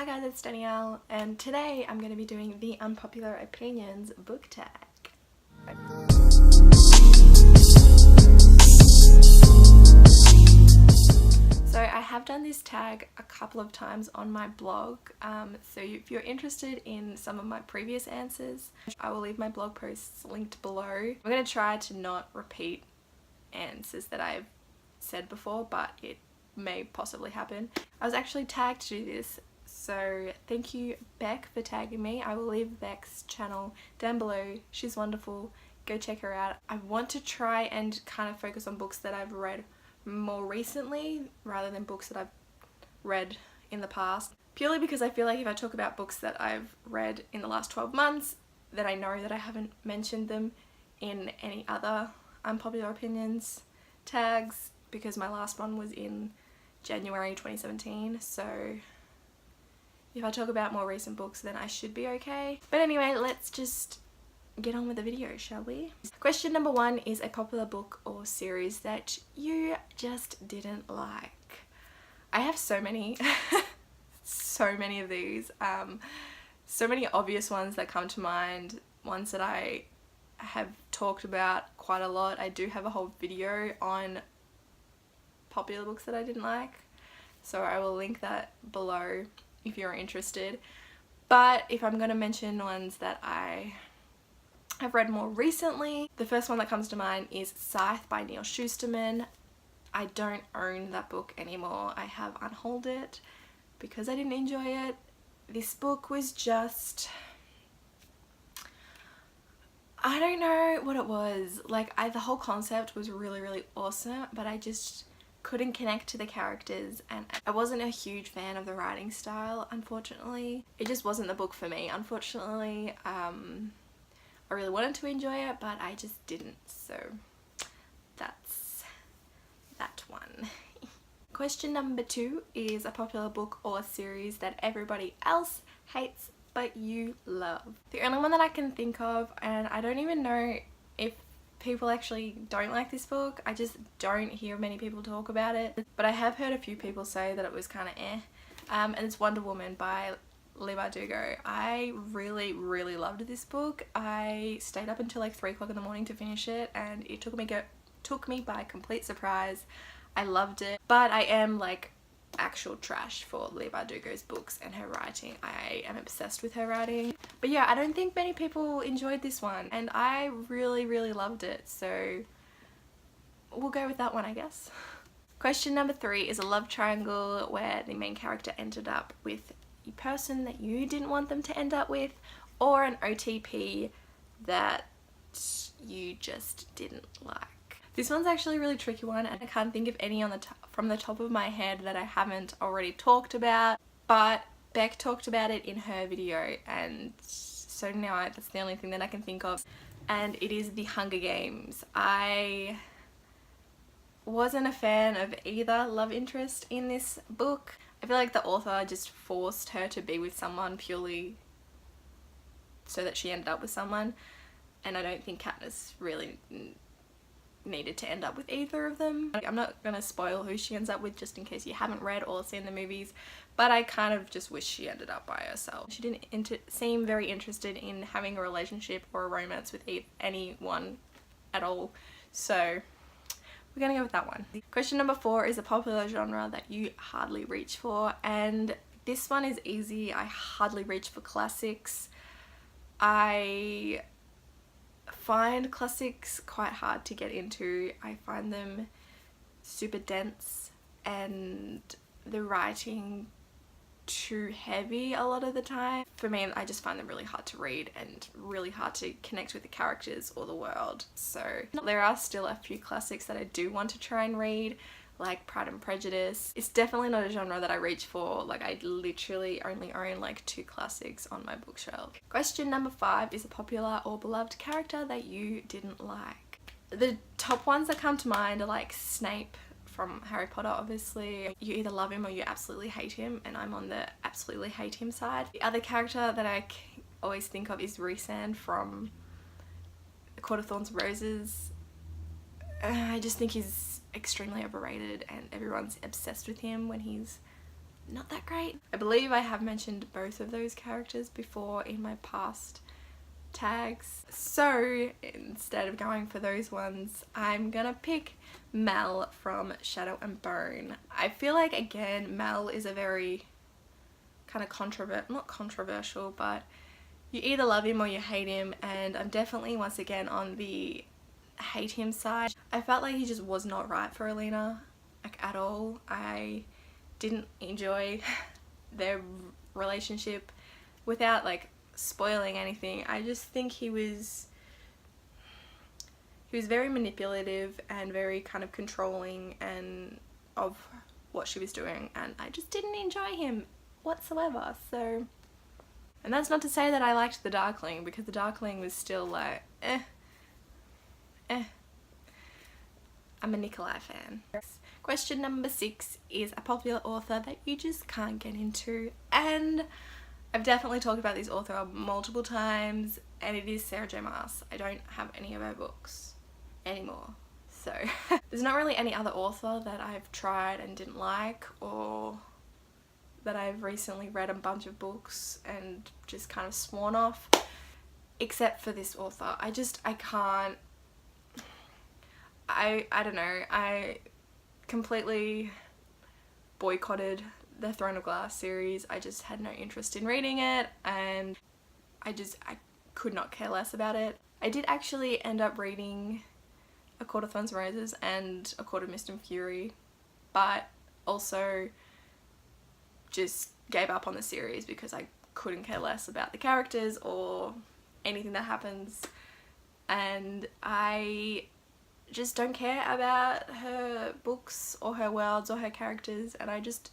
Hi guys, it's Danielle, and today I'm going to be doing the Unpopular Opinions book tag. So I have done this tag a couple of times on my blog, so if you're interested in some of my previous answers, I will leave my blog posts linked below. I'm going to try to not repeat answers that I've said before, but it may possibly happen. I was actually tagged to do this, so thank you Bec for tagging me. I will leave Bec's channel down below. She's wonderful, go check her out. I want to try and kind of focus on books that I've read more recently rather than books that I've read in the past, purely because I feel like if I talk about books that I've read in the last 12 months, then I know that I haven't mentioned them in any other Unpopular Opinions tags, because my last one was in January 2017, so if I talk about more recent books then I should be okay. But anyway, let's just get on with the video, shall we? Question number 1 is a popular book or series that you just didn't like. I have so many, so many of these, so many obvious ones that come to mind, ones that I have talked about quite a lot. I do have a whole video on popular books that I didn't like, so I will link that below if you're interested. But if I'm going to mention ones that I have read more recently, the first one that comes to mind is Scythe by Neil Shusterman. I don't own that book anymore. I have unhauled it because I didn't enjoy it. This book was just, I don't know what it was. Like, the whole concept was really awesome, but I just couldn't connect to the characters, and I wasn't a huge fan of the writing style, unfortunately. It just wasn't the book for me, unfortunately. I really wanted to enjoy it, but I just didn't, so that's that one. Question number 2 is a popular book or series that everybody else hates but you love. The only one that I can think of, and I don't even know if people actually don't like this book, I just don't hear many people talk about it, but I have heard a few people say that it was kind of and it's Wonder Woman by Leigh Bardugo. I really loved this book. I stayed up until like 3 o'clock in the morning to finish it, and it took me by complete surprise. I loved it, but I am like actual trash for Leigh Bardugo's books and her writing. I am obsessed with her writing. But yeah, I don't think many people enjoyed this one, and I really loved it, so we'll go with that one, I guess. Question number 3 is a love triangle where the main character ended up with a person that you didn't want them to end up with, or an OTP that you just didn't like. This one's actually a really tricky one, and I can't think of any from the top of my head that I haven't already talked about, but Bec talked about it in her video, and so now that's the only thing that I can think of, and it is The Hunger Games. I wasn't a fan of either love interest in this book. I feel like the author just forced her to be with someone purely so that she ended up with someone, and I don't think Katniss really needed to end up with either of them. I'm not gonna spoil who she ends up with just in case you haven't read or seen the movies, but I kind of just wish she ended up by herself. She didn't seem very interested in having a relationship or a romance with anyone at all, so we're gonna go with that one. Question number 4 is a popular genre that you hardly reach for, and this one is easy. I hardly reach for classics. I find classics quite hard to get into. I find them super dense and the writing too heavy a lot of the time. For me, I just find them really hard to read and really hard to connect with the characters or the world. So there are still a few classics that I do want to try and read, like Pride and Prejudice. It's definitely not a genre that I reach for. Like, I literally only own like 2 classics on my bookshelf. Question number 5 is a popular or beloved character that you didn't like. The top ones that come to mind are like Snape from Harry Potter, obviously. You either love him or you absolutely hate him, and I'm on the absolutely hate him side. The other character that I always think of is Rhysand from The Court of Thorns and Roses. I just think he's extremely overrated and everyone's obsessed with him when he's not that great. I believe I have mentioned both of those characters before in my past tags. So instead of going for those ones, I'm gonna pick Mel from Shadow and Bone. I feel like, again, Mel is a very kind of not controversial, but you either love him or you hate him, and I'm definitely once again on the hate him side. I felt like he just was not right for Alina, like, at all. I didn't enjoy their relationship. Without like spoiling anything, I just think he was very manipulative and very kind of controlling and of what she was doing, and I just didn't enjoy him whatsoever. So, and that's not to say that I liked the Darkling, because the Darkling was still like I'm a Nikolai fan. Question number 6 is a popular author that you just can't get into, and I've definitely talked about this author multiple times, and it is Sarah J Maas. I don't have any of her books anymore, so there's not really any other author that I've tried and didn't like, or that I've recently read a bunch of books and just kind of sworn off, except for this author. I can't, I don't know, I completely boycotted the Throne of Glass series. I just had no interest in reading it, and I could not care less about it. I did actually end up reading A Court of Thorns and Roses and A Court of Mist and Fury, but also just gave up on the series because I couldn't care less about the characters or anything that happens, and I just don't care about her books or her worlds or her characters, and I just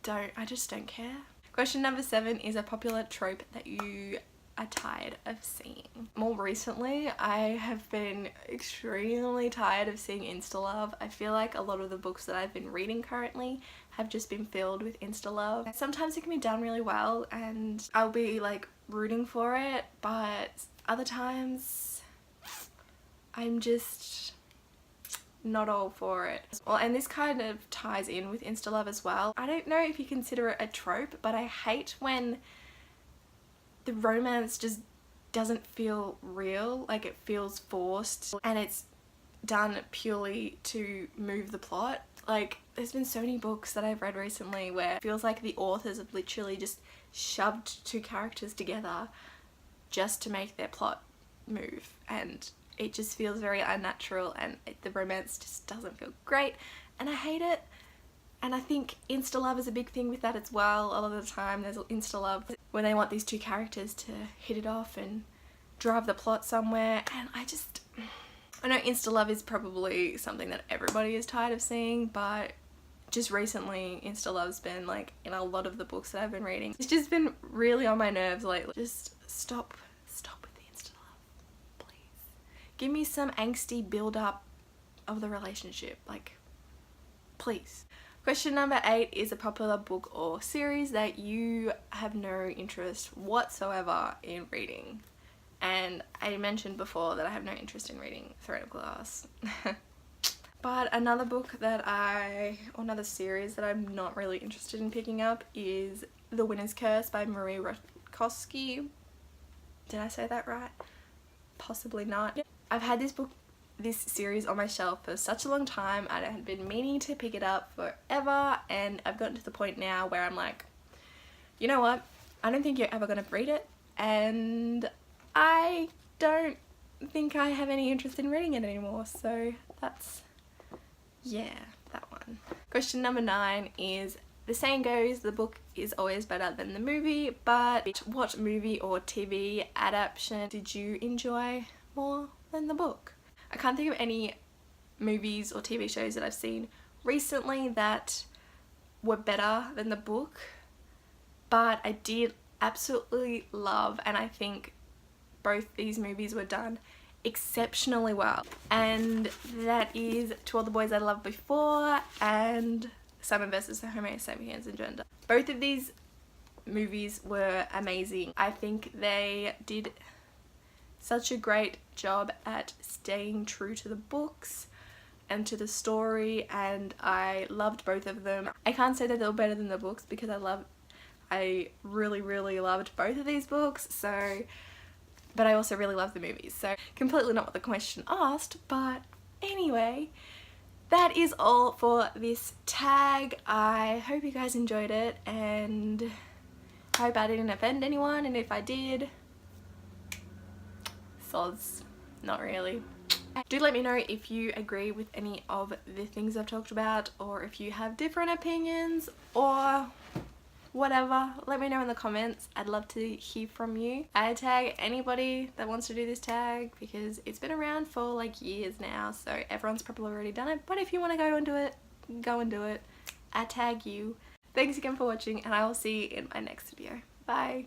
don't care. Question number 7 is a popular trope that you are tired of seeing. More recently, I have been extremely tired of seeing Instalove. I feel like a lot of the books that I've been reading currently have just been filled with Instalove. Sometimes it can be done really well and I'll be like rooting for it, but other times I'm just not all for it. Well, and this kind of ties in with Instalove as well. I don't know if you consider it a trope, but I hate when the romance just doesn't feel real, like it feels forced, and it's done purely to move the plot. Like, there's been so many books that I've read recently where it feels like the authors have literally just shoved two characters together just to make their plot move, and it just feels very unnatural, and the romance just doesn't feel great, and I hate it. And I think Instalove is a big thing with that as well. A lot of the time there's Instalove when they want these two characters to hit it off and drive the plot somewhere, and I know Instalove is probably something that everybody is tired of seeing, but just recently Instalove's been like in a lot of the books that I've been reading. It's just been really on my nerves lately. Just stop with the Instalove, please. Give me some angsty build up of the relationship, like, please. Question number 8 is a popular book or series that you have no interest whatsoever in reading. And I mentioned before that I have no interest in reading Throne of Glass. But another series that I'm not really interested in picking up is The Winner's Curse by Marie Rotkowski. Did I say that right? Possibly not. I've had this series on my shelf for such a long time, and I had been meaning to pick it up forever, and I've gotten to the point now where I'm like, you know what, I don't think you're ever gonna read it, and I don't think I have any interest in reading it anymore, so that's, yeah, that one. Question number 9 is, the saying goes the book is always better than the movie, but what movie or TV adaptation did you enjoy more than the book? I can't think of any movies or TV shows that I've seen recently that were better than the book, but I did absolutely love, and I think both these movies were done exceptionally well, and that is To All the Boys I Loved Before and Simon vs. the Homo Sapiens and Gender. Both of these movies were amazing. I think they did such a great job at staying true to the books, and to the story, and I loved both of them. I can't say that they were better than the books because I really loved both of these books, so, but I also really loved the movies, so completely not what the question asked. But anyway, that is all for this tag. I hope you guys enjoyed it, and hope I didn't offend anyone, and if I did, soz, not really. Do let me know if you agree with any of the things I've talked about, or if you have different opinions or whatever. Let me know in the comments. I'd love to hear from you. I tag anybody that wants to do this tag because it's been around for like years now, so everyone's probably already done it, but if you want to go and do it, go and do it. I tag you. Thanks again for watching, and I will see you in my next video. Bye.